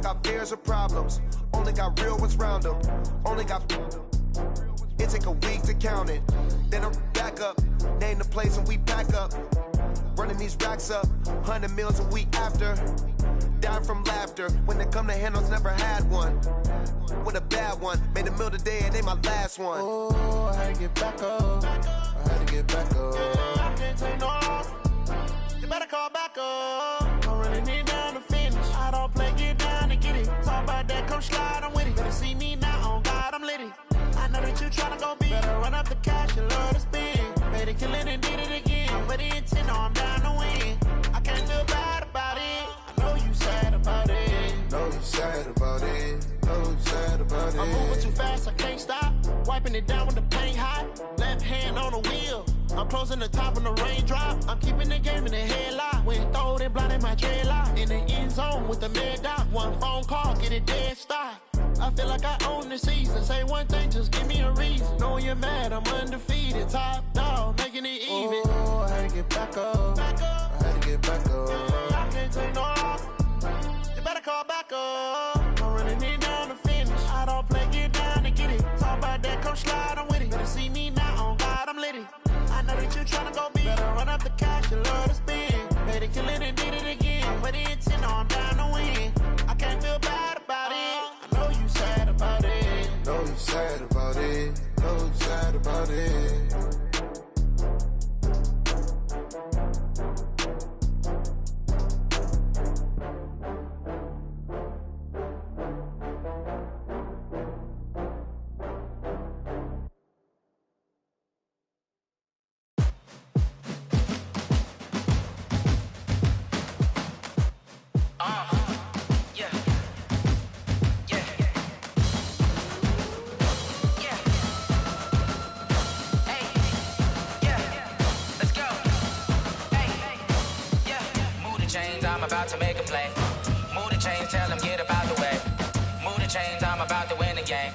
got fears or problems. Only got real ones round them. Only got... It take a week to count it. Then I'm back up. Name the place and we pack up. Running these racks up. 100 meals a week after. Dying from laughter. When they come to handles, never had one. With a bad one. Made a meal today and they my last one. Oh, I had to get back up. I had to get back up. I can't take no off. You better call back up. I'm running it down to finish. I don't play, get down and get it. Talk about that, come slide, I'm with it. Better see me now, on God, I'm litty. I know that you tryna go big. Better run up the cash and love to spend. Made a killing and did it again. But the intent, no, I'm down to win. I can't feel bad about it. I know you sad about it. Know you sad about it. Know you sad about it. I'm moving too fast, I can't stop. Wiping it down with the paint hot. Left hand on the wheel. I'm closing the top when the raindrop. I'm keeping the game in the headlock. When throwed and blinded my dreadlock. In the end zone with the mad dot. One phone call, get it dead stop. I feel like I own the season. Say one thing, just give me a reason. Knowing you're mad, I'm undefeated. Top dog, making it even. Oh, I had to get back up. I had to get back up. I can't take no off. You better call back up. I'm running it down to finish. I don't play, get down and get it. Talk about that, come slide, I'm with it. Better see me now, on God, I'm litty. I know that you tryna go big. Better run up the cash, you love to spend. Made a killing and did it again. But the intent, no, I'm down to win. I can't feel bad about it. I know you sad about it. Know you sad about it. Know you sad about it. I'm about to make a play. Move the chains, tell them get about the way. Move the chains, I'm about to win the game.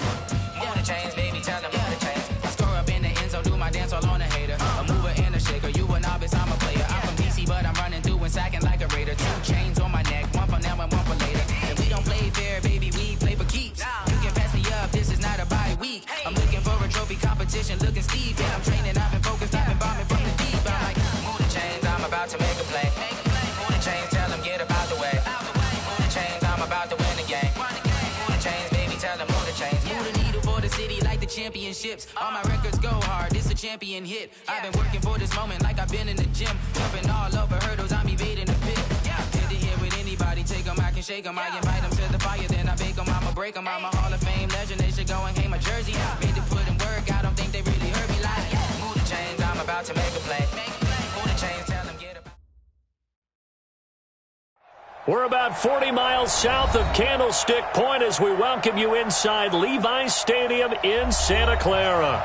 Move the chains, baby, tell them move the chains. I score up in the end zone, do my dance all on a hater. A mover and a shaker, you a novice, I'm a player. I'm from DC, but I'm running through and sacking like a raider. 2 chains on my neck, one for now and one for later. And we don't play fair, baby, we play for keeps. You can pass me up, this is not a bye week. I'm looking for a trophy competition, looking steep. And I'm training, I've been focused, I've been bombing from the deep. I'm like, move the chains, I'm about to make a play. Move the chains, tell them get about the way. Move the chains, I'm about to win the game. Move the chains, baby, tell them move the chains. Move the needle for the city like the championships. All my records go hard, this a champion hit. I've been working for this moment like I've been in the gym. Jumping all over hurdles, I'm evading the pit. Hit to hit with anybody, take them, I can shake them. I invite them to the fire, then I bake them, I'ma break them. I'm a Hall of Fame legend, they should go and hang my jersey. Made to put in work, I don't think they really heard me like, move the chains, I'm about to make a play. Move the chains, tell them get about. We're about 40 miles south of Candlestick Point as we welcome you inside Levi's Stadium in Santa Clara.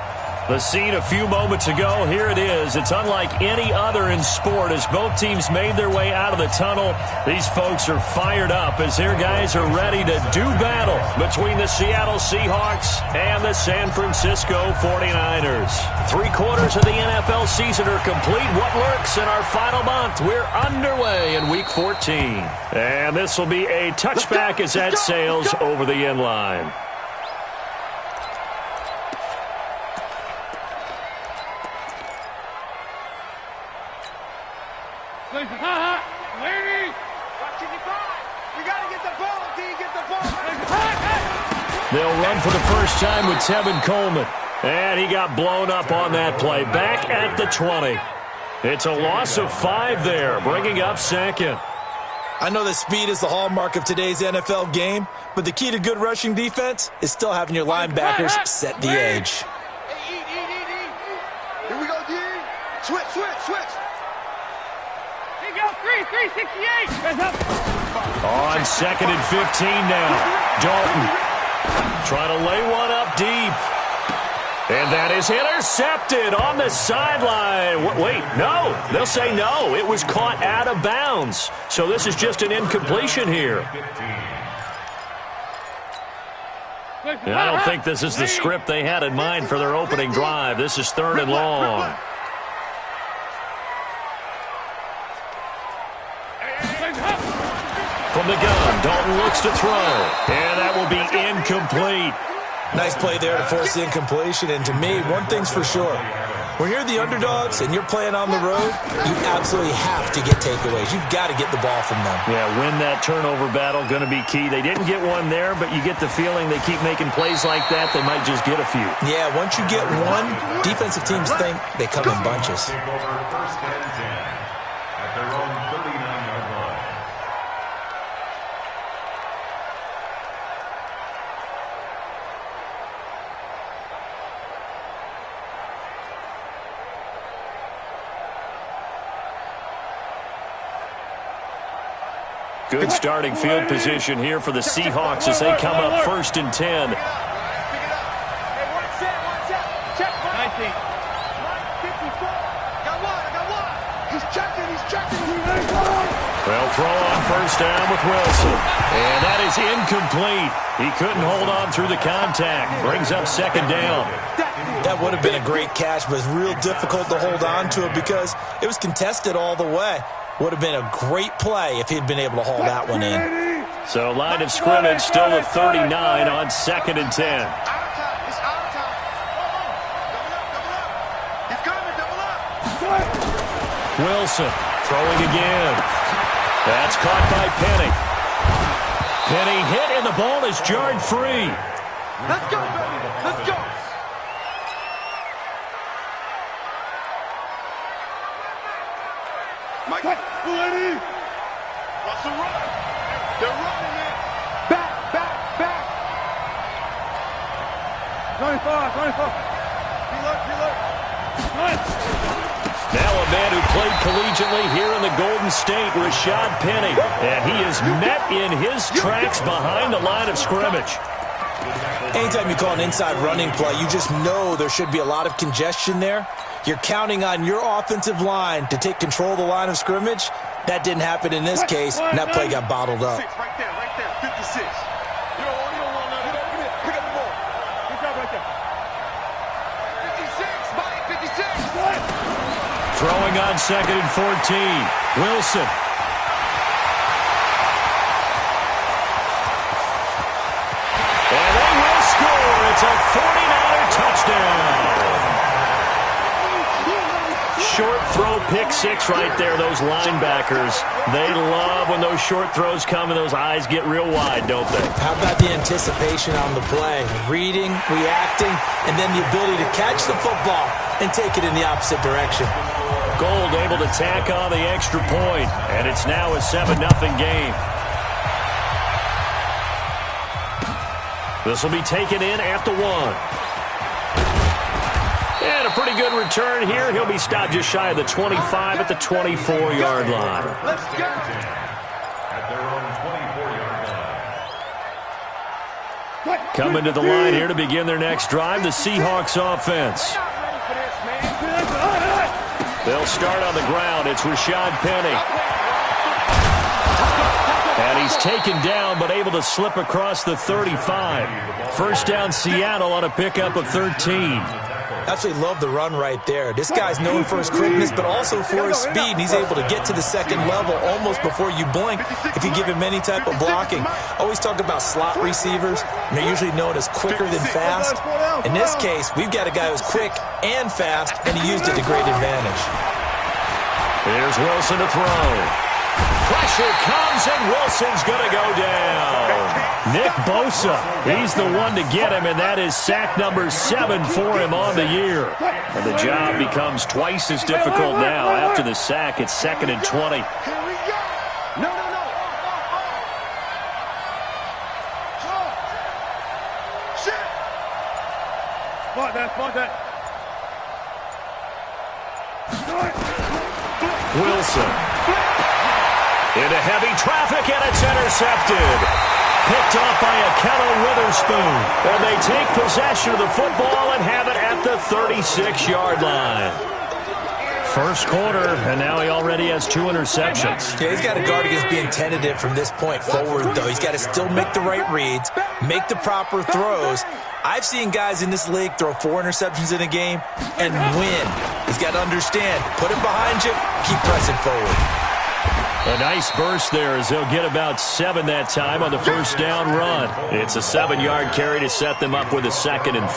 The scene a few moments ago, here it is. It's unlike any other in sport as both teams made their way out of the tunnel. These folks are fired up as their guys are ready to do battle between the Seattle Seahawks and the San Francisco 49ers. 3/4 of the NFL season are complete. What lurks in our final month? We're underway in Week 14. And this will be a touchback as that sails over the end line. They'll run for the first time with Tevin Coleman. And he got blown up on that play. Back at the 20. It's a loss of 5 there, bringing up second. I know that speed is the hallmark of today's NFL game, but the key to good rushing defense is still having your linebackers set the edge. Here we go, D. Switch. Here you go, 368. On 2nd and 15 now. Dalton trying to lay one up deep. And that is intercepted on the sideline. Wait, no. They'll say no. It was caught out of bounds. So this is just an incompletion here. And I don't think this is the script they had in mind for their opening drive. This is 3rd and long. From the gun, Dalton looks to throw, and that will be incomplete. Nice play there to force the incompletion, and to me, one thing's for sure. When you're the underdogs and you're playing on the road, you absolutely have to get takeaways. You've got to get the ball from them. Yeah, win that turnover battle, going to be key. They didn't get one there, but you get the feeling they keep making plays like that, they might just get a few. Yeah, once you get one, defensive teams think they come in bunches. Take over first and 10 at their own 39-yard line. Good starting field position here for the Seahawks as they come up first and 10. Well, throw on first down with Wilson. And that is incomplete. He couldn't hold on through the contact. Brings up second down. That would have been a great catch, but it's real difficult to hold on to it because it was contested all the way. Would have been a great play if he'd been able to haul that one in. So line of scrimmage still at 39 on second and 10. Wilson throwing again. That's caught by Penny. Penny hit and the ball is jarred free. Let's go, baby. Let's go. Mike. Russell run. They're running it. Back. 25. Reload. Now a man who played collegiately here in the Golden State, Rashad Penny. And he is met in his tracks behind the line of scrimmage. Anytime you call an inside running play, you just know there should be a lot of congestion there. You're counting on your offensive line to take control of the line of scrimmage. That didn't happen in this case, and that play got bottled up. Right there. 56. You don't want nothing. Pick up the ball. Good job right there. 56, Mike, 56. Throwing on second and 14. Wilson. And they will score. It's a 49er touchdown. Short throw, pick six right there, those linebackers. They love when those short throws come and those eyes get real wide, don't they? How about the anticipation on the play? Reading, reacting, and then the ability to catch the football and take it in the opposite direction. Gold able to tack on the extra point, and it's now a 7-0 game. This will be taken in at the 1. And a pretty good return here. He'll be stopped just shy of the 25 at the 24-yard line. Let's go. At their own 24-yard line. Coming to the line here to begin their next drive, the Seahawks offense. They'll start on the ground. It's Rashad Penny. And he's taken down but able to slip across the 35. First down Seattle on a pickup of 13. Absolutely love the run right there. This guy's known for his quickness, but also for his speed. And he's able to get to the second level almost before you blink if you give him any type of blocking. Always talk about slot receivers, and they're usually known as quicker than fast. In this case, we've got a guy who's quick and fast, and he used it to great advantage. Here's Wilson to throw. Pressure comes, and Wilson's going to go down. Nick Bosa, he's the one to get him, and that is sack number 7 for him on the year. And the job becomes twice as difficult now. After the sack, it's 2nd and 20. Here we go. No. Shit. Spot that. Wilson. Into heavy traffic, and it's intercepted. Picked off by Akello Witherspoon. And they take possession of the football and have it at the 36-yard line. First quarter, and now he already has 2 interceptions. Yeah, he's got to guard against being tentative from this point forward, though. He's got to still make the right reads, make the proper throws. I've seen guys in this league throw 4 interceptions in a game and win. He's got to understand, put it behind you, keep pressing forward. A nice burst there as they'll get about 7 that time on the first down run. It's a 7-yard carry to set them up with a 2nd and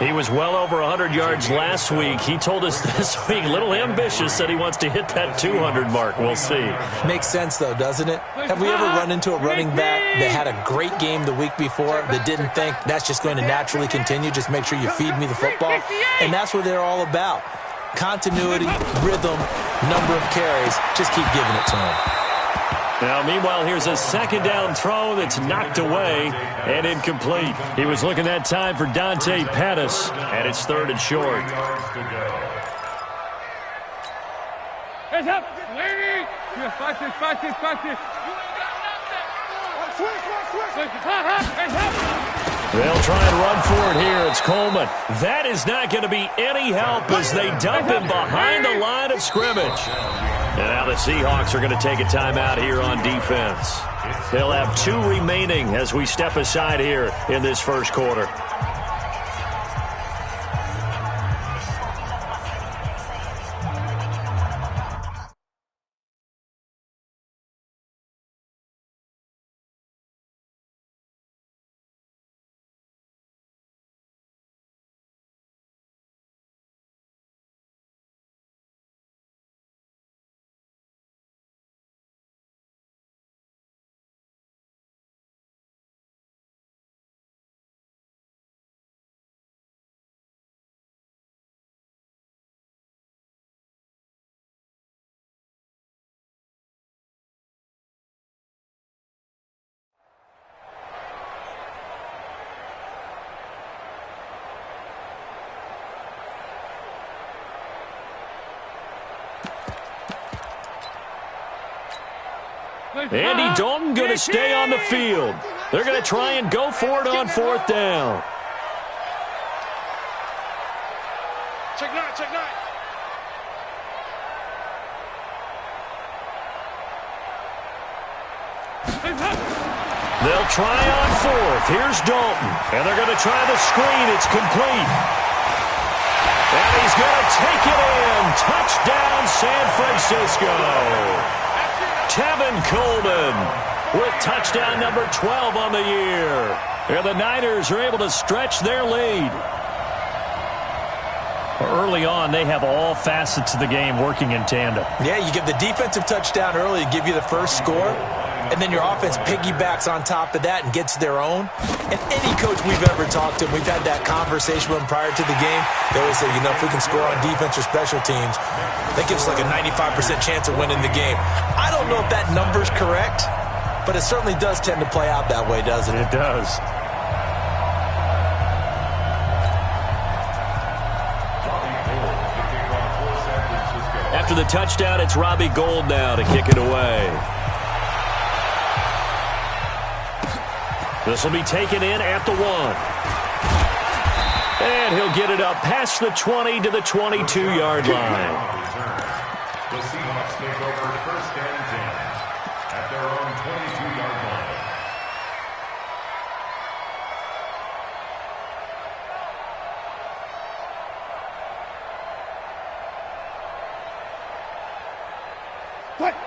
3. He was well over 100 yards last week. He told us this week, a little ambitious, said he wants to hit that 200 mark. We'll see. Makes sense, though, doesn't it? Have we ever run into a running back that had a great game the week before that didn't think that's just going to naturally continue? Just make sure you feed me the football. And that's what they're all about. Continuity, rhythm, number of carries. Just keep giving it to him. Now, meanwhile, here's a 2nd down throw that's knocked away and incomplete. He was looking that time for Dante Pettis, and it's 3rd and short. Hands up! Lady! Yeah, 5-6. Hands up! They'll try and run for it here. It's Coleman. That is not going to be any help as they dump him behind the line of scrimmage. And now the Seahawks are going to take a timeout here on defense. They'll have 2 remaining as we step aside here in this first quarter. Andy Dalton going to stay on the field. They're going to try and go for it on 4th down. Check 9. They'll try on 4th. Here's Dalton. And they're going to try the screen. It's complete. And he's going to take it in. Touchdown, San Francisco. Tevin Coleman with touchdown number 12 on the year. And the Niners are able to stretch their lead. Early on, they have all facets of the game working in tandem. Yeah, you get the defensive touchdown early to give you the first score, and then your offense piggybacks on top of that and gets their own. And any coach we've ever talked to, we've had that conversation with them prior to the game. They always say, if we can score on defense or special teams, that gives us like a 95% chance of winning the game. I don't know if that number's correct, but it certainly does tend to play out that way, doesn't it? It does. After the touchdown, it's Robbie Gould now to kick it away. This will be taken in at the 1. And he'll get it up past the 20 to the 22-yard line. The Seahawks take over 1st and 10 at their own 22-yard line.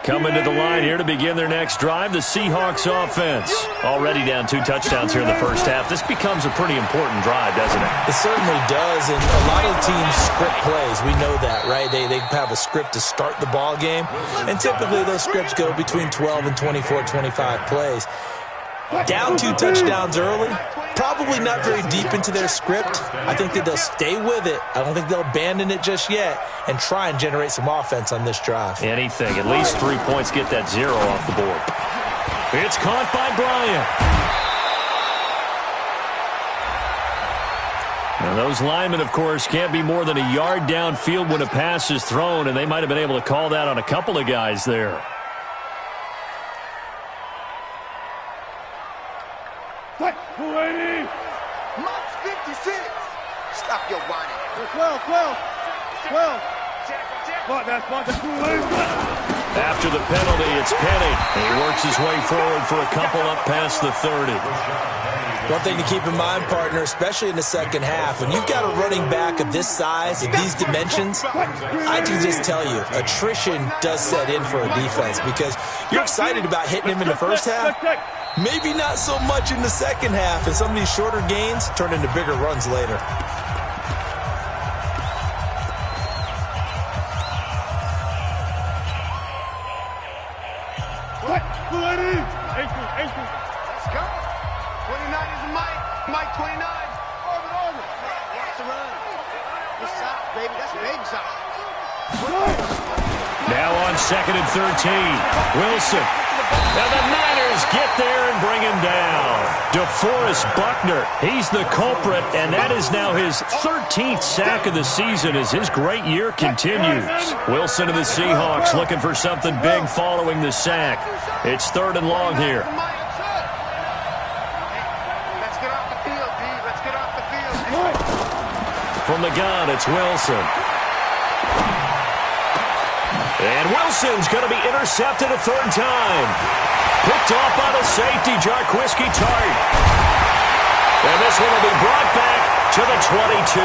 Coming to the line here to begin their next drive, the Seahawks offense. Already down 2 touchdowns here in the first half. This becomes a pretty important drive, doesn't it? It certainly does, and a lot of teams script plays. We know that, right? They have a script to start the ball game, and typically those scripts go between 12 and 24, 25 plays. Down 2 touchdowns early, probably not very deep into their script. I think that they'll stay with it. I don't think they'll abandon it just yet and try and generate some offense on this drive. Anything. At least 3 points, get that 0 off the board. It's caught by Bryant. Now those linemen, of course, can't be more than a yard downfield when a pass is thrown, and they might have been able to call that on a couple of guys there. March 56. Stop your whining. 12. Spot that. After the penalty, it's Penny. He works his way forward for a couple up past the 30. One thing to keep in mind, partner, especially in the second half, when you've got a running back of this size, of these dimensions, I can just tell you, attrition does set in for a defense because you're excited about hitting him in the first half. Maybe not so much in the second half, and some of these shorter gains turn into bigger runs later. Let's go. 29 is Mike. Mike 29. Orbit. Watch the run. Good side, baby. That's big side. Now on 2nd and 13. Wilson. And the Niners get there and bring him down. DeForest Buckner, he's the culprit, and that is now his 13th sack of the season as his great year continues. Wilson and the Seahawks looking for something big following the sack. It's 3rd and long here. Let's get off the field, D. Let's get off the field. From the gun, it's Wilson. And Wilson's going to be intercepted a 3rd time. Picked off by the safety, Jarquiski Tart. And this one will be brought back to the 22.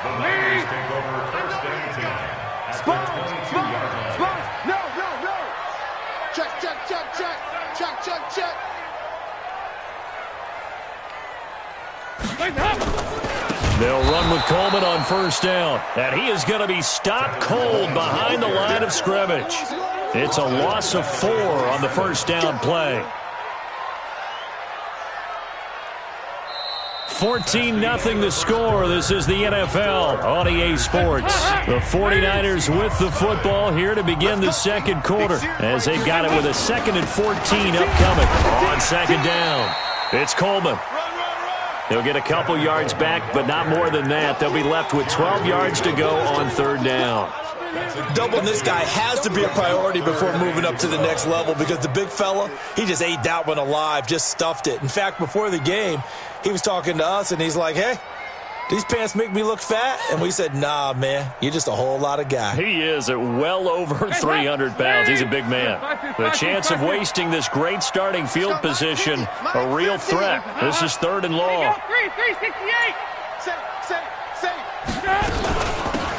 The Niners take over 1st and 10 at the 22-yard line. No. Check. They'll run with Coleman on 1st down, and he is going to be stopped cold behind the line of scrimmage. It's a loss of 4 on the 1st down play. 14-0 the score. This is the NFL on EA Sports. The 49ers with the football here to begin the 2nd quarter as they've got it with a 2nd and 14 upcoming on 2nd down. It's Coleman. He'll get a couple yards back, but not more than that. They'll be left with 12 yards to go on 3rd down. Doubling this guy has to be a priority before moving up to the next level because the big fella, he just ate that one alive, just stuffed it. In fact, before the game, he was talking to us, and he's like, hey, these pants make me look fat? And we said, nah, man, you're just a whole lot of guy. He is at well over 300 pounds. He's a big man. The chance of wasting this great starting field position, a real threat. This is 3rd and long. 368.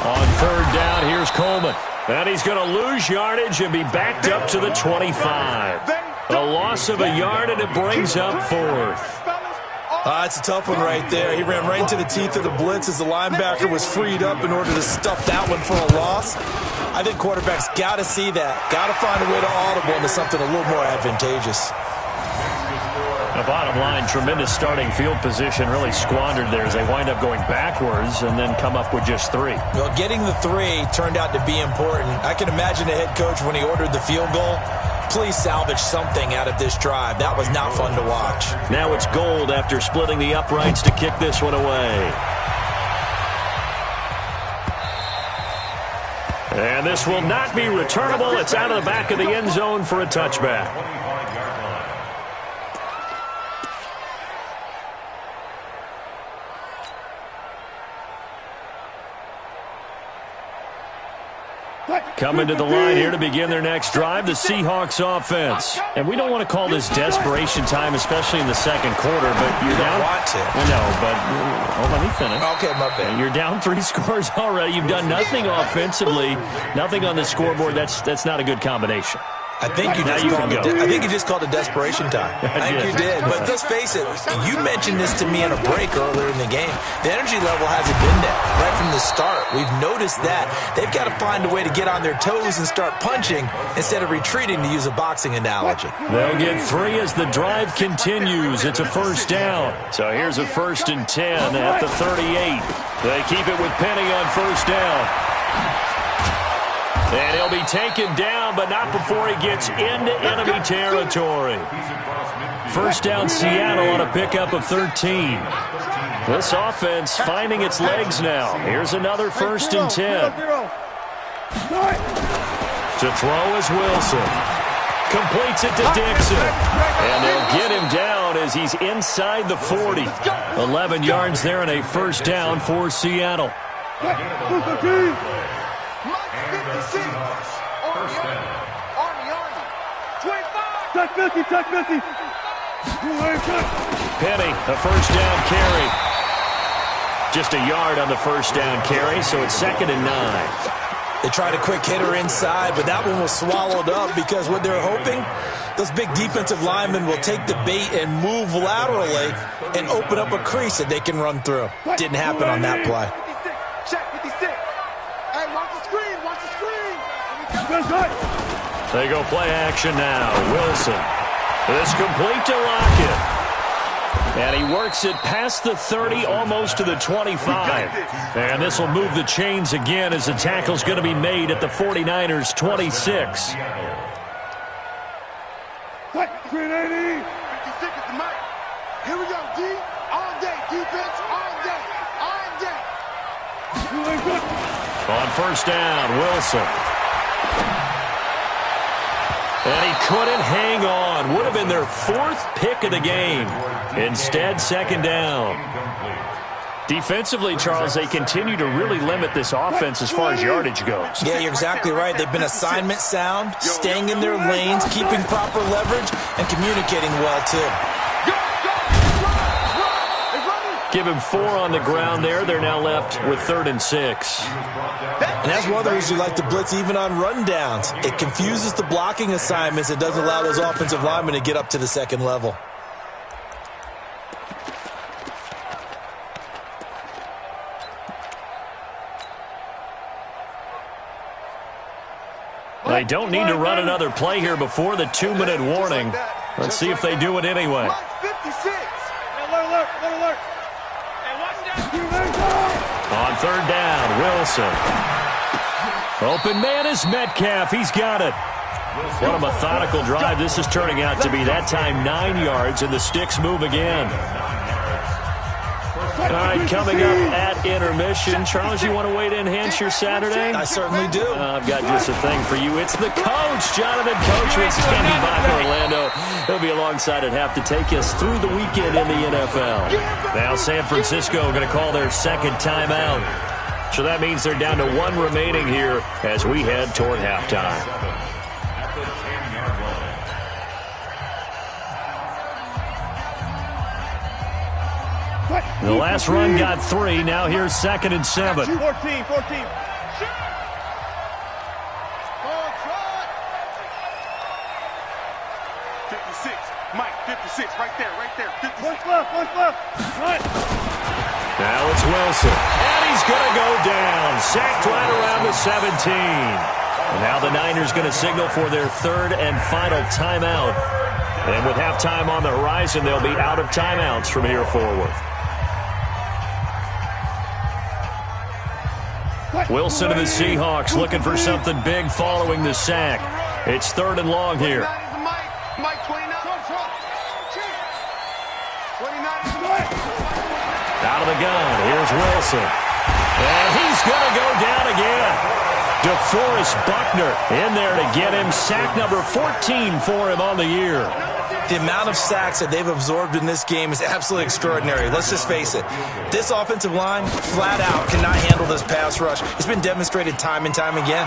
On 3rd down, here's Coleman. And he's going to lose yardage and be backed up to the 25. A loss of a yard, and it brings up 4th. It's a tough one right there. He ran right into the teeth of the blitz as the linebacker was freed up in order to stuff that one for a loss. I think quarterbacks got to see that. Got to find a way to audible into something a little more advantageous. The bottom line, tremendous starting field position, really squandered there as they wind up going backwards and then come up with just 3. Well, getting the 3 turned out to be important. I can imagine the head coach when he ordered the field goal. Please salvage something out of this drive. That was not fun to watch. Now it's Gold after splitting the uprights to kick this one away. And this will not be returnable. It's out of the back of the end zone for a touchback. Coming to the line here to begin their next drive, the Seahawks offense. And we don't want to call this desperation time, especially in the 2nd quarter, but you're down. You don't want to. No, but let me finish. Okay, my bad. You're down 3 scores already. You've done nothing offensively, nothing on the scoreboard. That's not a good combination. I think you just called it desperation time. I think you did. But let's face it, you mentioned this to me in a break earlier in the game. The energy level hasn't been there right from the start. We've noticed that. They've got to find a way to get on their toes and start punching instead of retreating, to use a boxing analogy. They'll get 3 as the drive continues. It's a 1st down. So here's a 1st and 10 at the 38. They keep it with Penny on 1st down. And he'll be taken down, but not before he gets into enemy territory. 1st down Seattle on a pickup of 13. This offense finding its legs now. Here's another 1st and 10. To throw is Wilson. Completes it to Dixon. And they'll get him down one as he's inside the 40. 11 yards there and a first down for Seattle. And the Seahawks, first down. Touch 50, touch 50. Penny, a first down carry. Just a yard on the first down carry, so it's 2nd and 9. They tried a quick hitter inside, but that one was swallowed up because what they're hoping, those big defensive linemen will take the bait and move laterally and open up a crease that they can run through. Didn't happen on that play. 56, check 56. Hey, watch the screen, watch the screen. They go play action now. Wilson. It's complete to Lockett. And he works it past the 30, almost to the 25. And this will move the chains again as the tackle's going to be made at the 49ers' 26. 380. 56 at the mic. Here we go, D. All day, defense, all day, all day. On first down, Wilson. And he couldn't hang on. Would have been their 4th pick of the game. Instead, 2nd down. Defensively, Charles, they continue to really limit this offense as far as yardage goes. Yeah, you're exactly right. They've been assignment sound, staying in their lanes, keeping proper leverage, and communicating well, too. Give him 4 on the ground there. They're now left with 3rd and 6. And that's one of the reasons you like to blitz even on rundowns. It confuses the blocking assignments. It doesn't allow those offensive linemen to get up to the 2nd level. They don't need to run another play here before the 2-minute warning. Let's see if they do it anyway. 56. Alert. On 3rd down, Wilson. Open man is Metcalf. He's got it. What a methodical drive this is turning out to be. That time 9 yards, and the sticks move again. All right, coming up at intermission. Charles, you want to wait to enhance your Saturday? I certainly do. I've got just a thing for you. It's the coach, Jonathan Coachman, standing by for Orlando. He'll be alongside at half to take us through the weekend in the NFL. Now San Francisco going to call their 2nd timeout. So that means they're down to 1 remaining here as we head toward halftime. The last run got 3. Now here's 2nd and 7. 14. 56. Mike, 56. Right there. 56. One left. Right. Now it's Wilson. And he's going to go down. Sacked right around the 17. And now the Niners going to signal for their 3rd and final timeout. And with halftime on the horizon, they'll be out of timeouts from here forward. Wilson and the Seahawks looking for something big following the sack. It's 3rd and long here. Mike, 29. Out of the gun, here's Wilson. And he's going to go down again. DeForest Buckner in there to get him. Sack number 14 for him on the year. The amount of sacks that they've absorbed in this game is absolutely extraordinary. Let's just face it. This offensive line, flat out, cannot handle this pass rush. It's been demonstrated time and time again.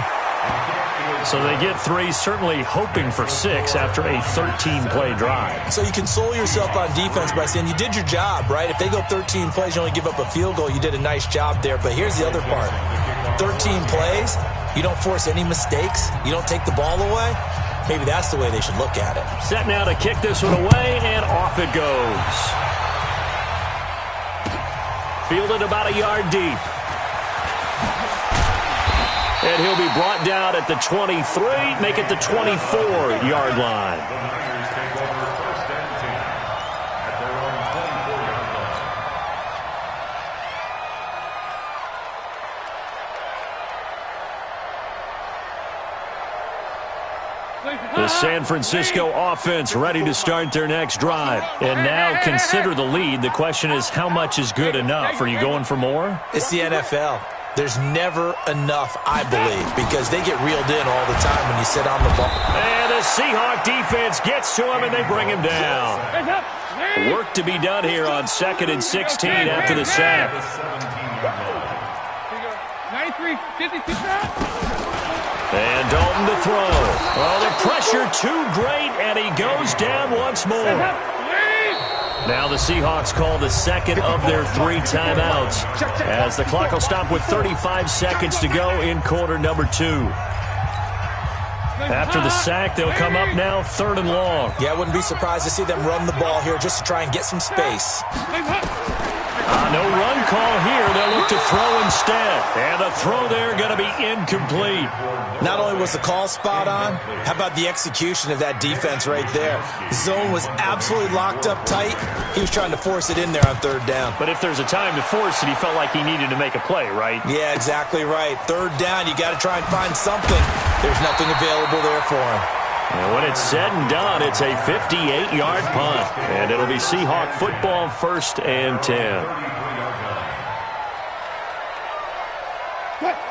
So they get 3, certainly hoping for 6 after a 13-play drive. So you console yourself on defense by saying you did your job, right? If they go 13 plays, you only give up a field goal, you did a nice job there. But here's the other part. 13 plays, you don't force any mistakes, you don't take the ball away. Maybe that's the way they should look at it. Set now to kick this one away, and off it goes. Fielded about a yard deep. And he'll be brought down at the 23, make it the 24-yard line. The San Francisco offense ready to start their next drive. And now consider the lead. The question is, how much is good enough? Are you going for more? It's the NFL. there's never enough, I believe, because they get reeled in all the time when you sit on the ball. And the Seahawk defense gets to him, and they bring him down. Work to be done here on 2nd and 16 after the sack. 93, 52. And Dalton to throw. Oh, the pressure too great, and he goes down once more. Now the Seahawks call the second of their 3 timeouts, as the clock will stop with 35 seconds to go in quarter number 2. After the sack, they'll come up now 3rd and long. Yeah, I wouldn't be surprised to see them run the ball here just to try and get some space. No run call here. They'll look to throw instead. And the throw there going to be incomplete. Not only was the call spot on, how about the execution of that defense right there? Zone was absolutely locked up tight. He was trying to force it in there on 3rd down. But if there's a time to force it, he felt like he needed to make a play, right? Yeah, exactly right. 3rd down, you got to try and find something. There's nothing available there for him. And when it's said and done, it's a 58-yard punt. And it'll be Seahawk football 1st and 10.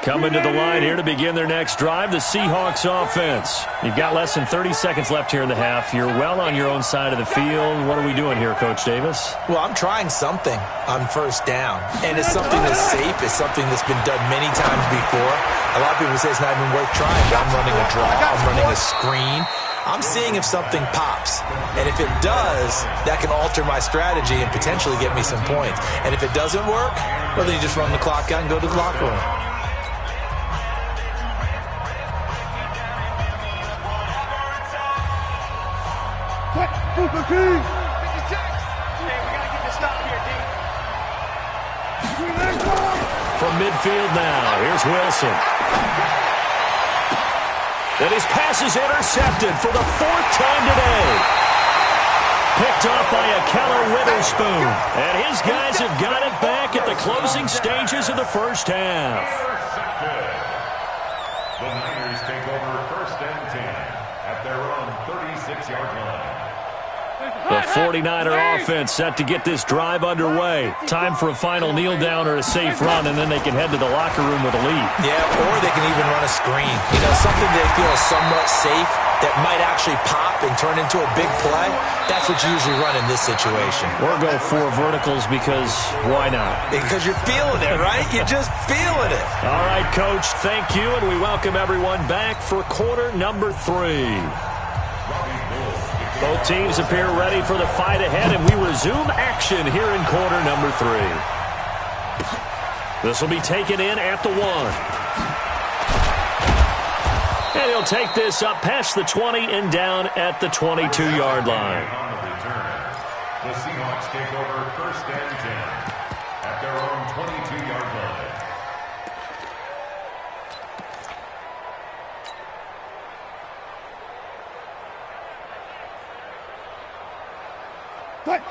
Coming to the line here to begin their next drive, the Seahawks offense. You've got less than 30 seconds left here in the half. You're well on your own side of the field. What are we doing here, Coach Davis? Well, I'm trying something on 1st down. And it's something that's safe. It's something that's been done many times before. A lot of people say it's not even worth trying. But I'm running a draw. I'm running a screen. I'm seeing if something pops. And if it does, that can alter my strategy and potentially get me some points. And if it doesn't work, well, then you just run the clock out and go to the locker room. Super King! 56! Hey, we got to get this stop here, D. From midfield now, here's Wilson. And his pass is intercepted for the 4th time today. Picked off by a Keller Witherspoon. And his guys have got it back at the closing stages of the first half. The Niners take over 1st and 10 at their own 36-yard line. The 49er offense set to get this drive underway. Time for a final kneel down or a safe run, and then they can head to the locker room with a lead. Yeah, or they can even run a screen. You know, something they feel is somewhat safe that might actually pop and turn into a big play. That's what you usually run in this situation. Or go 4 verticals because why not? Because you're feeling it, right? You're just feeling it. All right, Coach, thank you, and we welcome everyone back for quarter number 3. Both teams appear ready for the fight ahead, and we resume action here in quarter number 3. This will be taken in at the 1. And he'll take this up past the 20 and down at the 22-yard line. On the return, the Seahawks take over 1st and 10 at their own 22-yard line.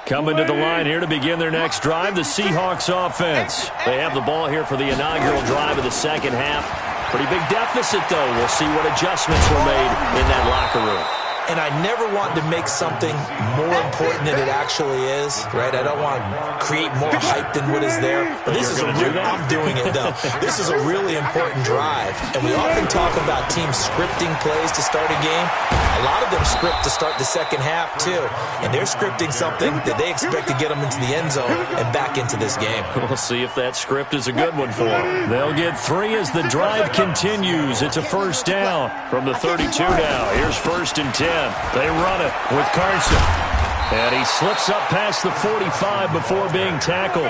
Coming to the line here to begin their next drive, the Seahawks offense. They have the ball here for the inaugural drive of the second half. Pretty big deficit, though. We'll see what adjustments were made in that locker room. And I never want to make something more important than it actually is, right? I don't want to create more hype than what is there. But this is I'm doing it, though. This is a really important drive. And we often talk about teams scripting plays to start a game. A lot of them script to start the second half, too. And they're scripting something that they expect to get them into the end zone and back into this game. We'll see if that script is a good one for them. They'll get 3 as the drive continues. It's a 1st down from the 32 now. Here's 1st and 10. They run it with Carson. And he slips up past the 45 before being tackled.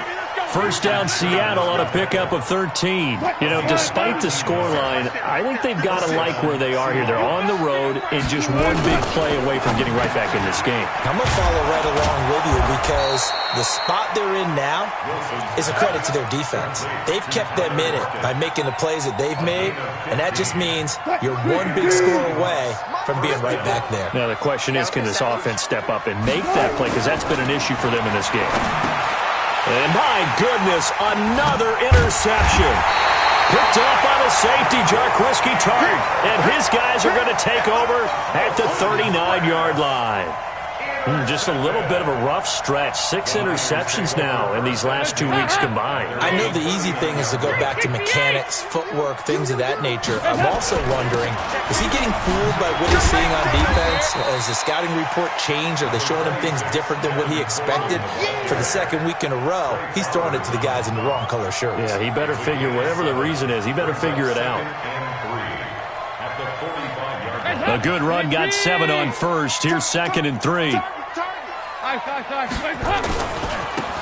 1st down Seattle on a pickup of 13. You know, despite the scoreline, I think they've got to like where they are here. They're on the road and just one big play away from getting right back in this game. I'm going to follow right along with you because the spot they're in now is a credit to their defense. They've kept them in it by making the plays that they've made, and that just means you're one big score away from being right back there. Now, the question is, can this offense step up and make that play? Because that's been an issue for them in this game. And my goodness, another interception. Picked off by the safety, Jarquiski Tartt. And his guys are going to take over at the 39-yard line. Just a little bit of a rough stretch. 6 interceptions now in these last 2 weeks combined. I know the easy thing is to go back to mechanics, footwork, things of that nature. I'm also wondering, is he getting fooled by what he's seeing on defense? Has the scouting report changed? Are they showing him things different than what he expected? For the second week in a row, he's throwing it to the guys in the wrong color shirts. Yeah, he better figure, whatever the reason is, he better figure it out. A good run, got 7 on first. Here's 2nd and 3.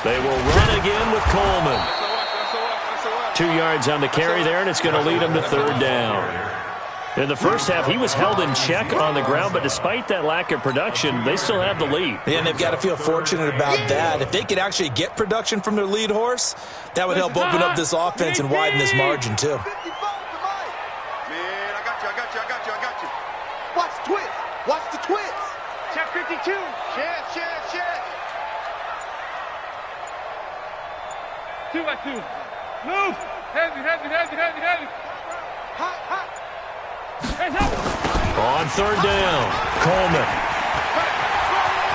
They will run again with Coleman. 2 yards on the carry there, and it's going to lead him to 3rd down. In the first half, he was held in check on the ground, but despite that lack of production, they still have the lead. And they've got to feel fortunate about that. If they could actually get production from their lead horse, that would help open up this offense and widen this margin, too. Watch the twist. Watch the twist. Check 52. Check. 2 by 2. Move. Heavy. Hot. Hands up. On 3rd down, Coleman.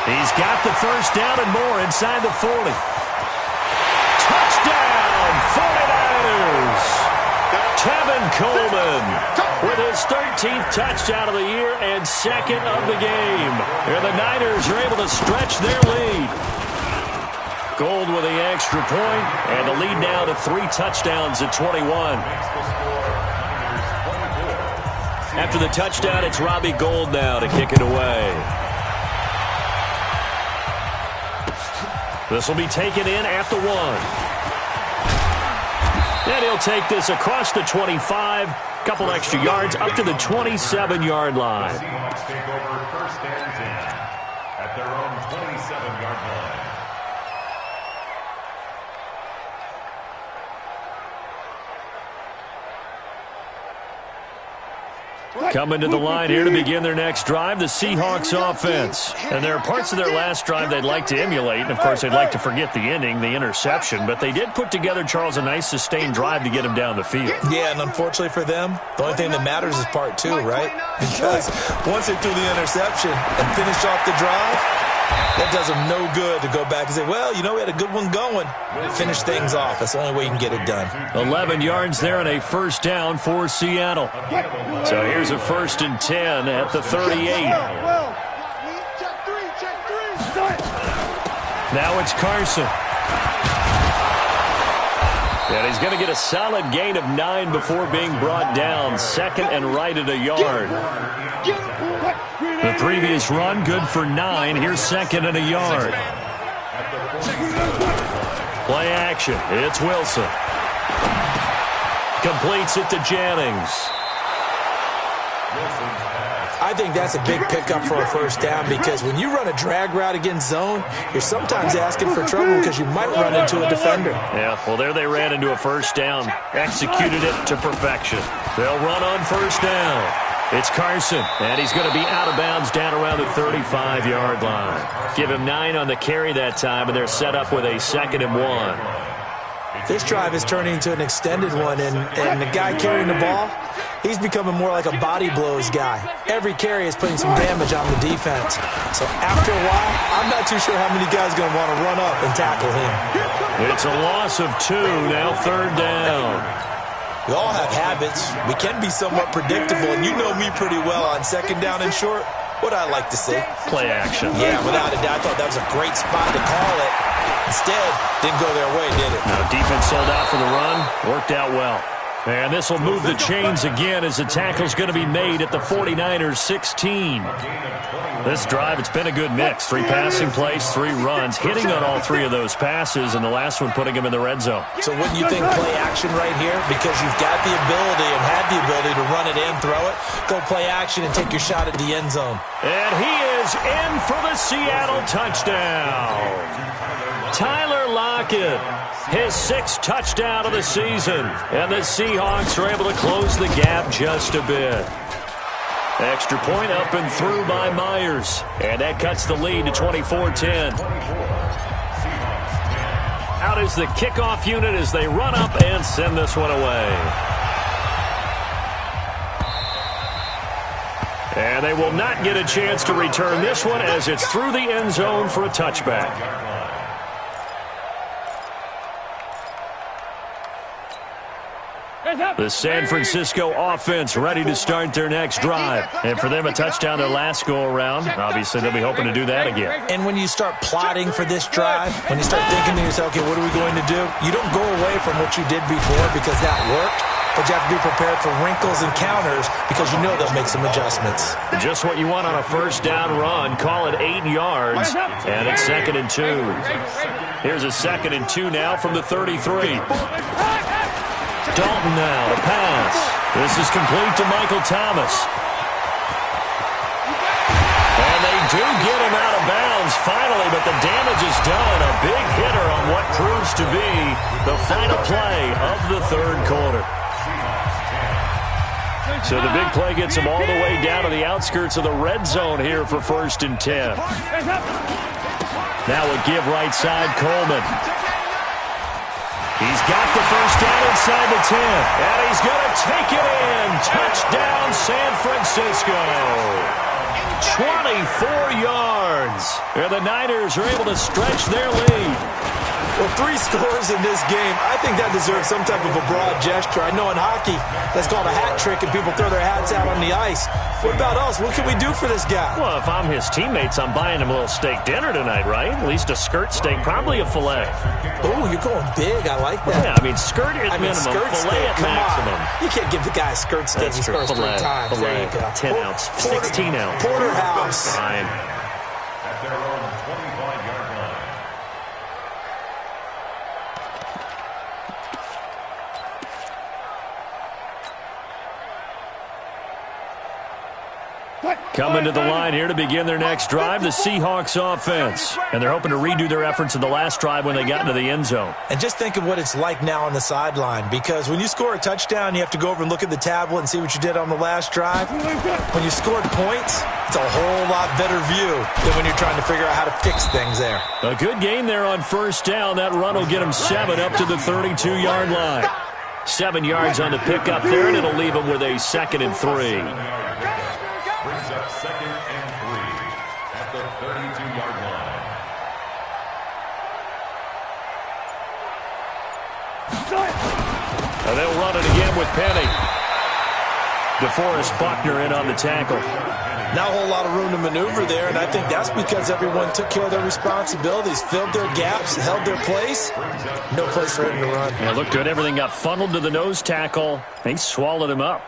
He's got the 1st down and more inside the 40. Touchdown, 49ers. Tevin Coleman with his 13th touchdown of the year and 2nd of the game. And the Niners are able to stretch their lead. Gold with the extra point, and the lead now to 3 touchdowns at 21. After the touchdown, it's Robbie Gould now to kick it away. This will be taken in at the 1. And he'll take this across the 25, couple extra yards up to the 27-yard line. Seahawks take over 1st and 10 at their own 27-yard line. Coming to the line here to begin their next drive, the Seahawks offense. And there are parts of their last drive they'd like to emulate, and of course they'd like to forget the ending, the interception, but they did put together, Charles, a nice sustained drive to get him down the field. Yeah, and unfortunately for them, the only thing that matters is part 2, right? Because once they threw the interception and finished off the drive, that does them no good to go back and say, well, you know, we had a good one going. Finish things off. That's the only way you can get it done. 11 yards there and a 1st down for Seattle. So here's a 1st and 10 at the 38. Now it's Carson. And he's going to get a solid gain of 9 before being brought down. 2nd and right at a yard. The previous run, good for 9. Here's 2nd and a yard. Play action. It's Wilson. Completes it to Jennings. I think that's a big pickup for a 1st down because when you run a drag route against zone, you're sometimes asking for trouble because you might run into a defender. Yeah, well, there they ran into a 1st down. Executed it to perfection. They'll run on 1st down. It's Carson, and he's going to be out of bounds down around the 35-yard line. Give him 9 on the carry that time, and they're set up with a 2nd and 1. This drive is turning into an extended one, and the guy carrying the ball, he's becoming more like a body blows guy. Every carry is putting some damage on the defense. So after a while, I'm not too sure how many guys are going to want to run up and tackle him. It's a loss of 2, now 3rd down. We all have habits. We can be somewhat predictable, and you know me pretty well on 2nd down and short. What I like to see. Play action. Yeah, without a doubt. I thought that was a great spot to call it. Instead, didn't go their way, did it? Now, defense sold out for the run. Worked out well. And this will move the chains again as the tackle's going to be made at the 49ers 16. This drive, it's been a good mix. 3 passing plays, 3 runs, hitting on all 3 of those passes, and the last one putting him in the red zone. So wouldn't you think play action right here? Because you've got the ability and had the ability to run it in, throw it, go play action and take your shot at the end zone. And he is in for the Seattle touchdown. Tyler Lockett, his 6th touchdown of the season. And the Seahawks are able to close the gap just a bit. Extra point up and through by Myers. And that cuts the lead to 24-10. Out is the kickoff unit as they run up and send this one away. And they will not get a chance to return this one as it's through the end zone for a touchback. The San Francisco offense ready to start their next drive. And for them, a touchdown their last go-around. Obviously, they'll be hoping to do that again. And when you start plotting for this drive, when you start thinking to yourself, okay, what are we going to do? You don't go away from what you did before because that worked. But you have to be prepared for wrinkles and counters because you know they'll make some adjustments. Just what you want on a first down run. Call it 8 yards. And it's 2nd and 2. Here's a 2nd and 2 now from the 33. Dalton now to pass. This is complete to Michael Thomas. And they do get him out of bounds finally, but the damage is done. A big hitter on what proves to be the final play of the third quarter. So the big play gets him all the way down to the outskirts of the red zone here for 1st and 10. Now a give right side, Coleman. He's got the first down inside the 10. And he's going to take it in. Touchdown, San Francisco. 24 yards. And the Niners are able to stretch their lead. Well, 3 scores in this game. I think that deserves some type of a broad gesture. I know in hockey, that's called a hat trick, and people throw their hats out on the ice. What about us? What can we do for this guy? Well, if I'm his teammates, I'm buying him a little steak dinner tonight, right? At least a skirt steak, probably a filet. Oh, you're going big. I like that. Yeah, I mean, skirt at minimum, skirt filet steak, at maximum. You can't give the guy a skirt steak. He scores 3 times. Filet, There you go. 10 ounce, 16 ounce. Porterhouse. Fine. At their own 25-yard line. Coming to the line here to begin their next drive, the Seahawks offense. And they're hoping to redo their efforts in the last drive when they got into the end zone. And just think of what it's like now on the sideline, because when you score a touchdown, you have to go over and look at the tablet and see what you did on the last drive. When you scored points, it's a whole lot better view than when you're trying to figure out how to fix things there. A good gain there on first down. That run will get them 7 up to the 32-yard line. 7 yards on the pickup there, and it'll leave them with a 2nd and 3. Brings up 2nd and 3 at the 32-yard line. And they'll run it again with Penny. DeForest Buckner in on the tackle. Not a whole lot of room to maneuver there, and I think that's because everyone took care of their responsibilities, filled their gaps, held their place. No place for him to run. Yeah, looked good. Everything got funneled to the nose tackle. They swallowed him up.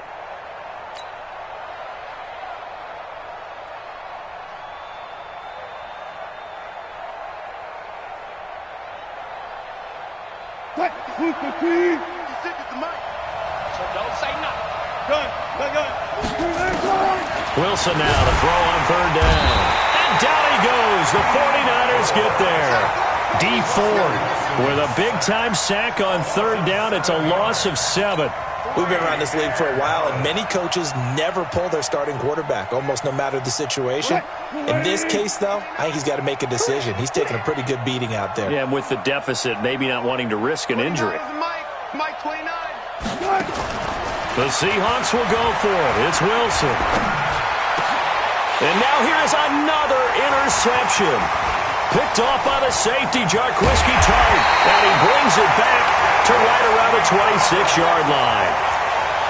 Wilson now to throw on 3rd down. And down he goes. The 49ers get there. D Ford with a big-time sack on 3rd down. It's a loss of 7. We've been around this league for a while, and many coaches never pull their starting quarterback, almost no matter the situation. In this case, though, I think he's got to make a decision. He's taking a pretty good beating out there. Yeah, and with the deficit, maybe not wanting to risk an injury. Mike 29. The Seahawks will go for it. It's Wilson. And now here's another interception. Picked off by the safety, Jarquiski Tart. And he brings it back to right around the 26-yard line.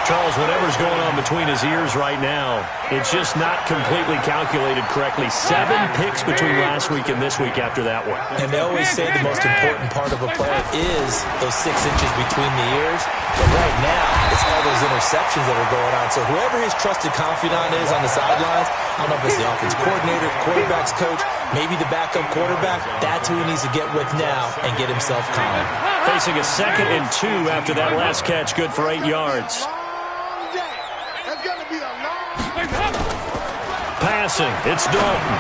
Charles, whatever's going on between his ears right now, it's just not completely calculated correctly. 7 picks between last week and this week after that one. And they always say the most important part of a player is those 6 inches between the ears. But right now, it's all those interceptions that are going on. So whoever his trusted confidant is on the sidelines, I don't know if it's the offense coordinator, quarterback's coach, maybe the backup quarterback, that's who he needs to get with now and get himself calm. Facing a 2nd and 2 after that last catch, good for 8 yards. Passing, it's Dalton.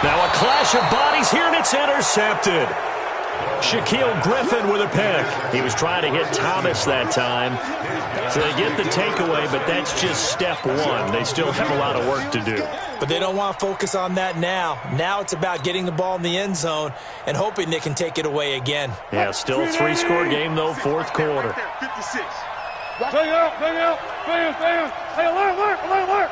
Now a clash of bodies here, and it's intercepted. Shaquille Griffin with a pick. He was trying to hit Thomas that time. So they get the takeaway, but that's just step 1. They still have a lot of work to do. But they don't want to focus on that now. Now it's about getting the ball in the end zone and hoping they can take it away again. Yeah, still a 3-score game, though, 4th quarter. 56. Bring out. Hey, alert.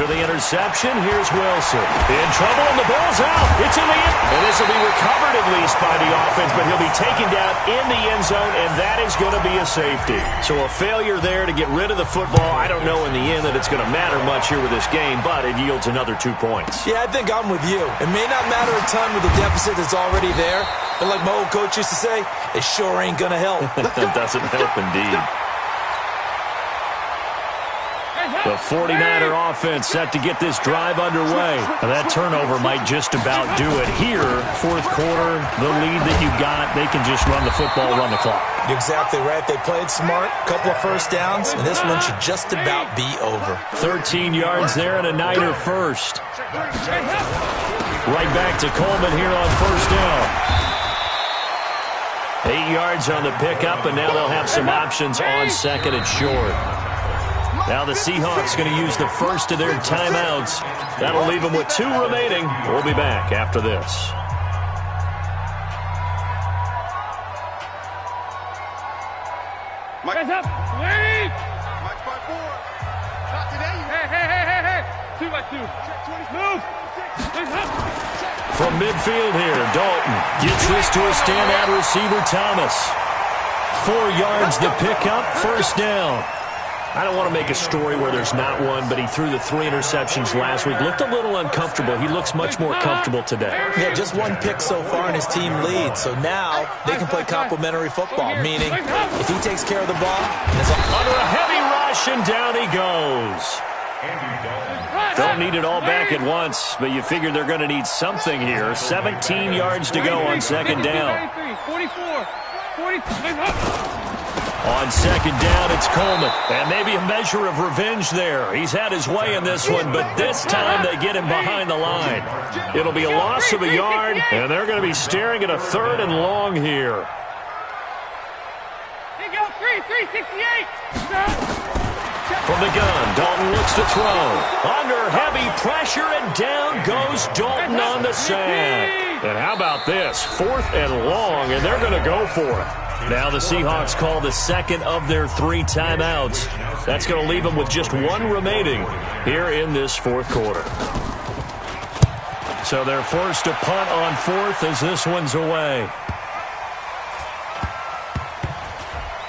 After the interception, here's Wilson. In trouble, and the ball's out. It's in the end. And this will be recovered at least by the offense, but he'll be taken down in the end zone, and that is going to be a safety. So a failure there to get rid of the football. I don't know in the end that it's going to matter much here with this game, but it yields another 2 points. Yeah, I think I'm with you. It may not matter a ton with the deficit that's already there, but like my old coach used to say, it sure ain't going to help. That doesn't help indeed. The 49er offense set to get this drive underway. That turnover might just about do it. Here, fourth quarter, the lead that you got, they can just run the football, run the clock. You're exactly right. They played smart, couple of first downs, and this one should just about be over. 13 yards there and a Niner first. Right back to Coleman here on first down. 8 yards on the pickup, and now they'll have some options on second and short. Now the Seahawks going to use the first of their timeouts. That'll leave them with 2 remaining. We'll be back after this. Guys up! Wait! Mike by 4. Not today. Hey. 2 by 2. Move! From midfield here, Dalton gets this to a standout receiver, Thomas. 4 yards the pickup, first down. I don't want to make a story where there's not one, but he threw the 3 interceptions last week. Looked a little uncomfortable. He looks much more comfortable today. Yeah, just 1 pick so far and his team leads. So now they can play complementary football, meaning if he takes care of the ball, under a heavy rush, and down he goes. Don't need it all back at once, but you figure they're going to need something here. 17 yards to go on second down. 44. On second down, it's Coleman. And maybe a measure of revenge there. He's had his way in this one, but this time they get him behind the line. It'll be a loss of a yard, and they're going to be staring at a 3rd and long here. Here you go, 368. From the gun, Dalton looks to throw. Under heavy pressure, and down goes Dalton on the sack. And how about this? 4th and long, and they're going to go for it. Now the Seahawks call the second of their 3 timeouts. That's going to leave them with just 1 remaining here in this fourth quarter. So they're forced to punt on 4th as this one's away.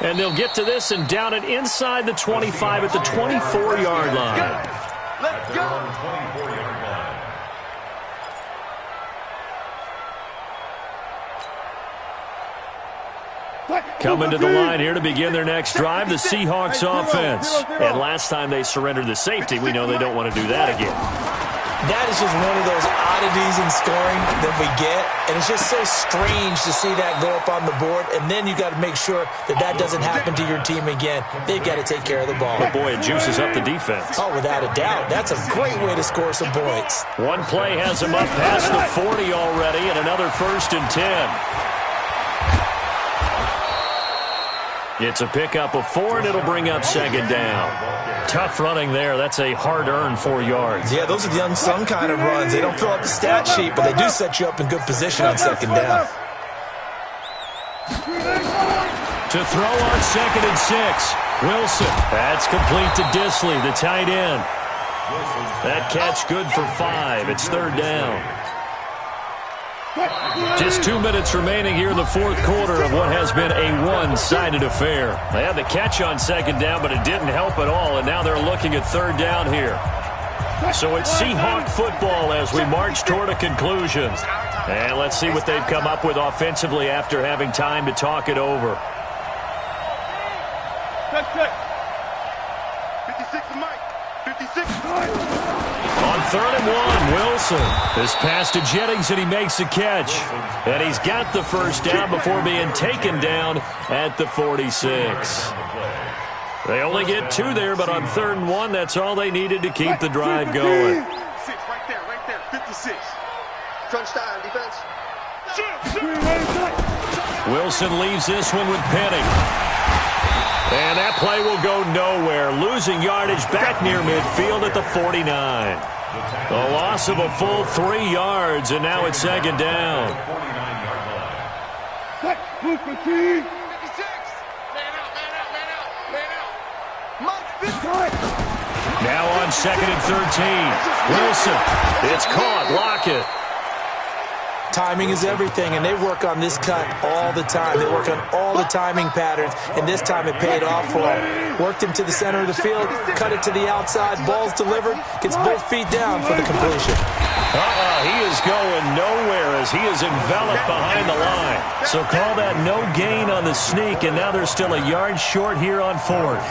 And they'll get to this and down it inside the 25 at the 24-yard line. Let's go. 24-yard line. Coming to the line here to begin their next drive, the Seahawks offense. And last time they surrendered the safety, we know they don't want to do that again. that is just one of those oddities in scoring that we get, and it's just so strange to see that go up on the board, and then you got to make sure that that doesn't happen to your team again. They've got to take care of the ball. But boy, it juices up the defense. Oh, without a doubt. That's a great way to score some points. One play has them up past the 40 already, and another 1st and 10. It's a pickup of 4, and it'll bring up 2nd down. Tough running there. That's a hard-earned 4 yards. Yeah, those are the unsung kind of runs. They don't fill up the stat sheet, but they do set you up in good position on 2nd down. To throw on 2nd and 6. Wilson. That's complete to Disley, the tight end. That catch good for 5. It's 3rd down. Just 2 minutes remaining here in the 4th quarter of what has been a one-sided affair. They had the catch on 2nd down, but it didn't help at all, and now they're looking at 3rd down here. So it's Seahawk football as we march toward a conclusion. And let's see what they've come up with offensively after having time to talk it over. 56 to Mike. 56. On 3rd and 1, Wilson. This pass to Jennings, and he makes the catch. And he's got the 1st down before being taken down at the 46. They only get 2 there, but on 3rd and 1, that's all they needed to keep the drive going. 6, right there, 56. Crunch time, defense. Wilson leaves this one with Penny. And that play will go nowhere, losing yardage back near midfield at the 49. A loss of a full 3 yards, and now it's 2nd down. Move for T. 56. Mike, Now on 2nd and 13. Wilson. It's caught. Lockett. Timing is everything, and they work on this cut all the time. They work on all the timing patterns, and this time it paid off for him. Worked him to the center of the field, cut it to the outside, ball's delivered, gets both feet down for the completion. He is going nowhere as he is enveloped behind the line. So call that no gain on the sneak, and now they're still a yard short here on 4th.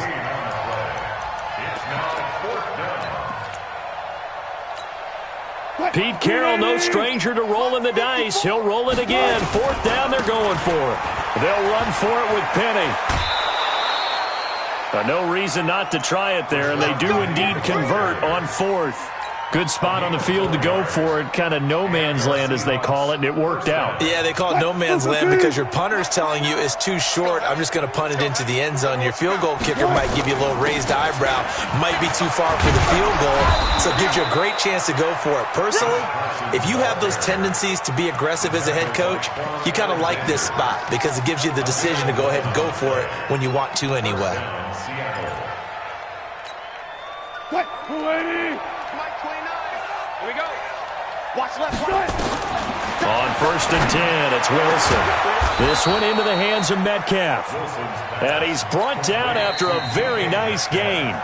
Pete Carroll, no stranger to rolling the dice. He'll roll it again. 4th down, they're going for it. They'll run for it with Penny. No reason not to try it there, and they do indeed convert on 4th. Good spot on the field to go for it. Kind of no man's land, as they call it, and it worked out. Yeah, they call it no man's land because your punter's telling you it's too short. I'm just going to punt it into the end zone. Your field goal kicker might give you a little raised eyebrow. Might be too far for the field goal, so it gives you a great chance to go for it. Personally, if you have those tendencies to be aggressive as a head coach, you kind of like this spot because it gives you the decision to go ahead and go for it when you want to anyway. What? 280. Here we go. Watch left. On 1st and 10, it's Wilson. This one into the hands of Metcalf. And he's brought down after a very nice gain.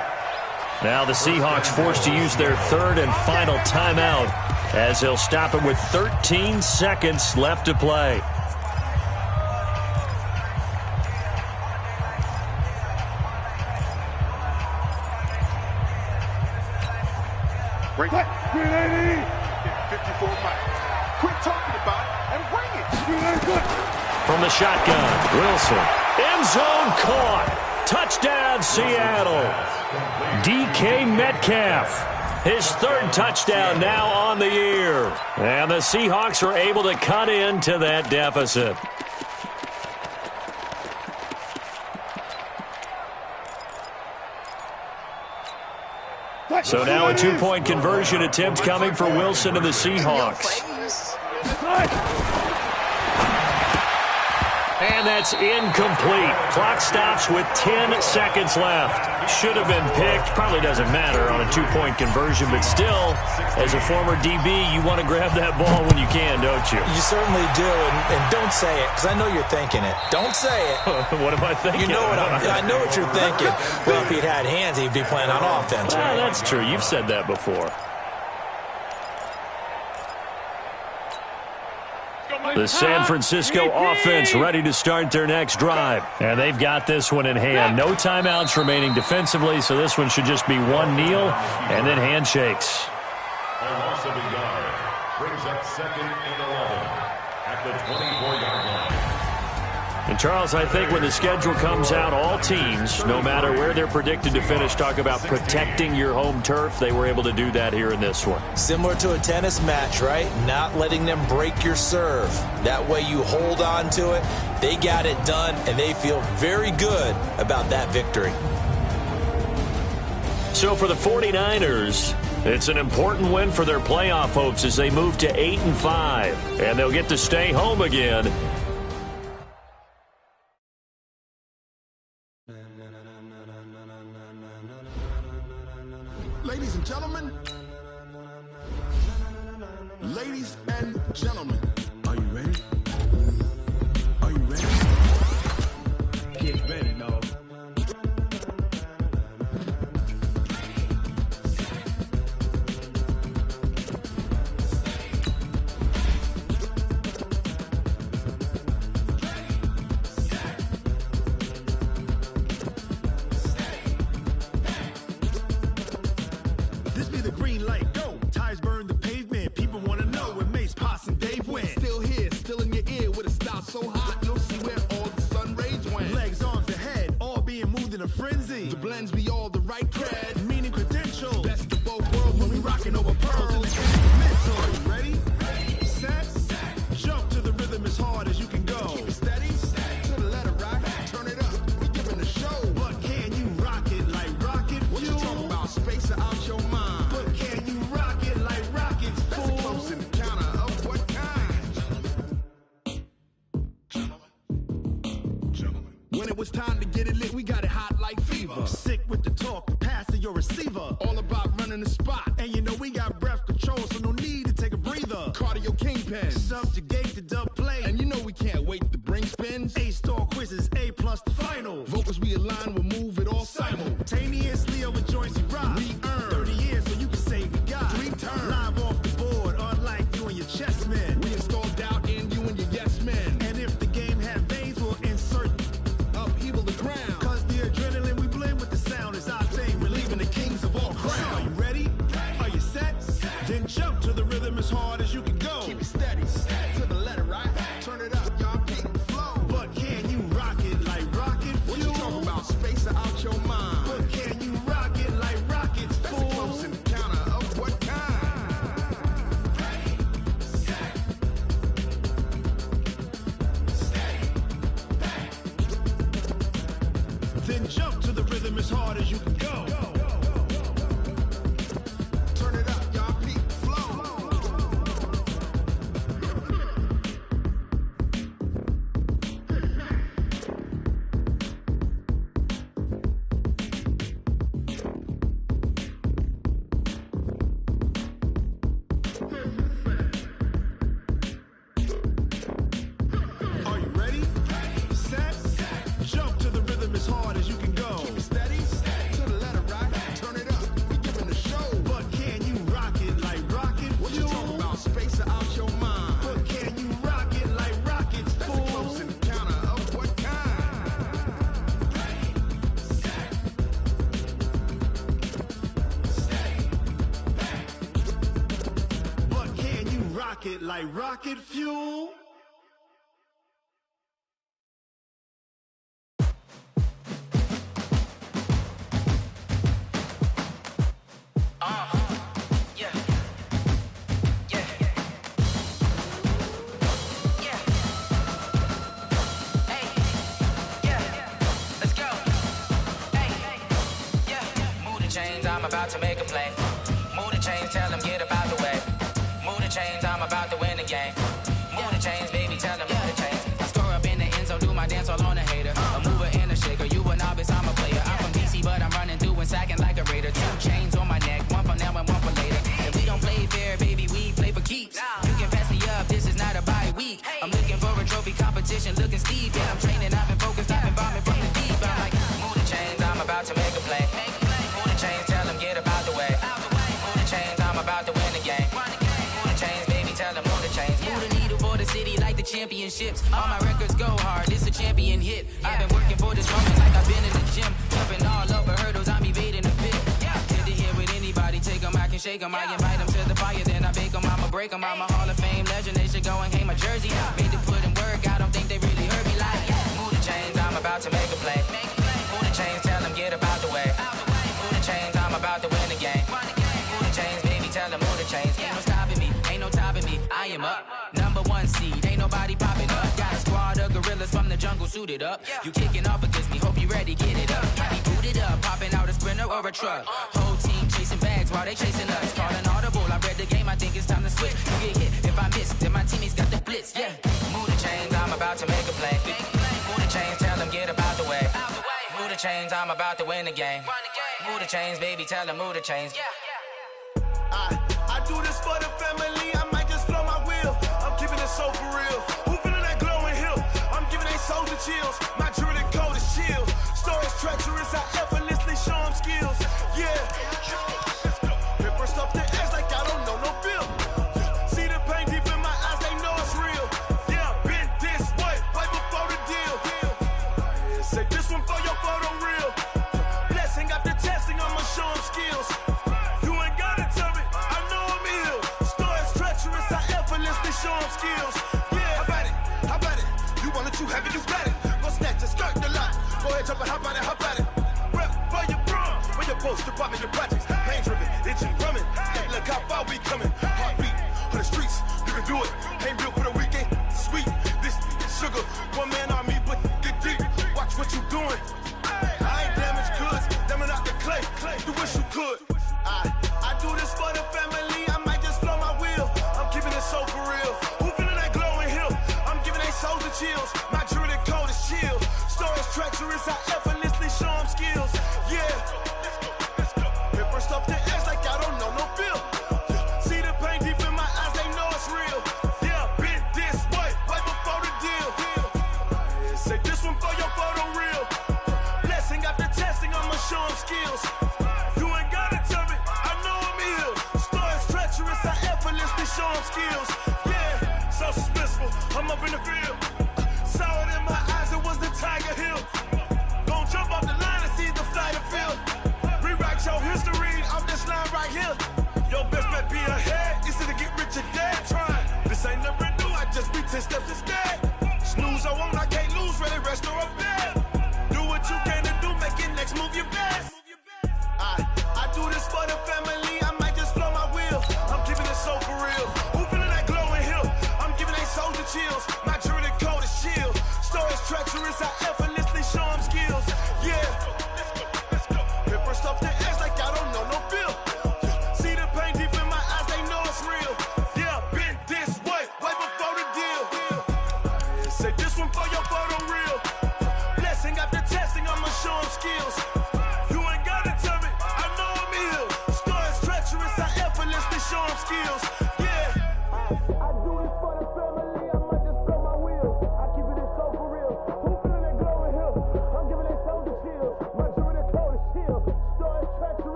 Now the Seahawks forced to use their 3rd and final timeout as they'll stop it with 13 seconds left to play. Bring it. 380. 54 miles. Quit talking about it and bring it. From the shotgun, Wilson. End zone caught. Touchdown, Seattle. DK Metcalf. His 3rd touchdown now on the year. And the Seahawks are able to cut into that deficit. So now a 2-point conversion attempt coming for Wilson and the Seahawks. And that's incomplete. Clock stops with 10 seconds left. Should have been picked. Probably doesn't matter on a 2-point conversion, but still, as a former DB, you want to grab that ball when you can, don't you? You certainly do, and don't say it, because I know you're thinking it. Don't say it. What am I thinking? You know I know what you're thinking. Well, if he'd had hands, he'd be playing on offense. Well, that's true. You've said that before. The San Francisco offense ready to start their next drive. And they've got this one in hand. No timeouts remaining defensively, so this one should just be one kneel and then handshakes. A loss of a yard brings up 2nd and 11 at the 24-yard line. And, Charles, I think when the schedule comes out, all teams, no matter where they're predicted to finish, talk about protecting your home turf. They were able to do that here in this one. Similar to a tennis match, right? Not letting them break your serve. That way you hold on to it. They got it done, and they feel very good about that victory. So for the 49ers, it's an important win for their playoff hopes as they move to 8-5. And they'll get to stay home again. Ladies and gentlemen, are you ready? Are you ready? Get ready, dog. This be the green light, go. Tires burn the pavement. People want to know where Mace, Poss, and Dave went. Still here, still in your ear with a style so hot, you'll see where all the sun rays went. Legs, arms, and head, all being moved in a frenzy. The blends be all the right cred, meaning credentials. Best of both worlds when we rocking over pearls and the instrumental. Are you ready? Set, jump to the rhythm as hard as you can go. Keep it steady, to the letter rock, turn it up, we giving a show. But can you rock it like rocket fuel? What you talking about, space or out your mind? But can you rock it like rockets, fool? That's a close encounter of what kind? Gentlemen. When it was time to get it lit, we got it hot like fever. Sick with the talk, the pass of your receiver. All about running the spot. And you know we got breath control, so no need to take a breather. Cardio kingpin, subjugate the dub play. And you know we can't wait to bring spins. A-star quizzes, A+ the final. Vocals we align, we'll move it all simultaneously over joints we rock. We earn 30 years, so you can say we got 3 turns. Live off the board, unlike you and your chess men. We install doubt in you and your yes men. And if the game had veins, we'll insert upheaval the ground. Cause the adrenaline we blend with the sound is our thing. We're leaving the kings of all crowns. Are you ready? Are you set? Then jump to the rhythm as hard as you can go. Keep it steady, to the letter, right? Turn it up, y'all keep it flow. But can you rock it like rocket fuel? What you talking about? Space out your mind. But can you rock it like rockets, fool? That's close in the counter of what kind? Ready, set, steady, back. Then jump to the rhythm as hard as you can go. Turn it up, y'all keep it flow. Are you ready? Set, jump to the rhythm as hard as you can go. Keep it steady, to the letter, right? Turn it up, we giving the show. But can you rock it like rocket fuel? What you talking about? Space out your mind. But can you rock it like rockets, fool? That's close in the counter of what kind? Ready, set, steady, back. But can you rock it like rocket fuel? Yeah. Yeah. Yeah. Hey. Yeah. Let's go. Hey. Yeah. Move the chains, I'm about to make a play. Move the chains, tell them get about the way. Move the chains, I'm about to win the game. Move the chains, baby, tell them move the chains. I score up in the end zone, do my dance all on a hater. A mover and a shaker, you a novice, I'm a player. I'm from DC, but I'm running through and sacking like a raider. 2 chains on my neck, one for now and one for later. If we don't play fair, baby, we play for keeps. You can pass me up, this is not a bye week. I'm looking for a trophy competition, looking steep. And I'm training, I've been focused, I've been bombing from the deep. I'm like, move the chains, I'm about to make a play. Move the chains, tell them get about the way. Move the chains, I'm about to win the game. Move the chains, baby, tell them move the chains. Move the needle for the city like the championships. All my records go hard, this a champion hit. I've been working for this moment like I've been in the gym. Jumping all over hurdles, I'm evading the pit. Hit to here with anybody, take them, I can shake them. I invite them to the fire, then I bake them, I'ma break them. I'm a Hall of Fame legend, they should go and hang my jersey. Made to put in work, I don't think they really heard me like. Move the chains, I'm about to make a play. Move the chains, tell them get about the way. Move the chains, I'm about to win the game. Move the chains, baby, tell them move the chains. Ain't no stopping me, ain't no topping me, I am up. #1 seed, ain't nobody popping up. Got a squad of gorillas from the jungle suited up. You kicking off against me, hope you ready, get it up. I be booted up, popping out a sprinter or a truck. Whole team chasing bags while they chasing us. Calling audible, I read the game, I think it's time to switch. You get hit, if I miss, then my teammates got the blitz, yeah. Move the chains, I'm about to make a play. Move the chains, tell them get about the way. Move the chains, I'm about to win the game. Move the chains, baby, tell them move the chains. I do this for the family, I might just blow my wheel. I'm keeping it so for real. Who feeling that glowing hill? I'm giving they souls the chills. My jewelry code is chill. Stories treacherous, I effortlessly show them skills. Yeah. Paper stuff the edge like I don't know no feel. See the pain deep in my eyes, they know it's real. Yeah, been this way, way before the deal. Say this one for your photo reel. Blessing after testing, I'ma show them skills. You ain't gotta tell me, I know I'm ill. Stories treacherous, I effortlessly show them skills. Yeah, how about it? How about it? You want it, you have it, you got it. Go snatch it, skirt the lot. Go ahead, jump it, how about it? How about it? Rep for your prom, where your post, department, your projects. Pain driven, itching, drumming. Hey, look how far we coming. Heartbeat on the streets, you can do it. Ain't built for the weekend. Sweet, this is sugar. One man army, but dig deep. Watch what you doing. I ain't damaged goods, damn out the clay. You wish you could. I do this for the family, I might just blow my wheel. I'm keeping it so for real. Who feeling that glowing hill? I'm giving they souls the chills. My jewelry code is chill. Stories treacherous, I effortlessly show them skills. Yeah. chills. You ain't gotta tell me, I know I'm ill. Stories treacherous, I effortlessly show them skills. Yeah, so suspenseful, I'm up in the field.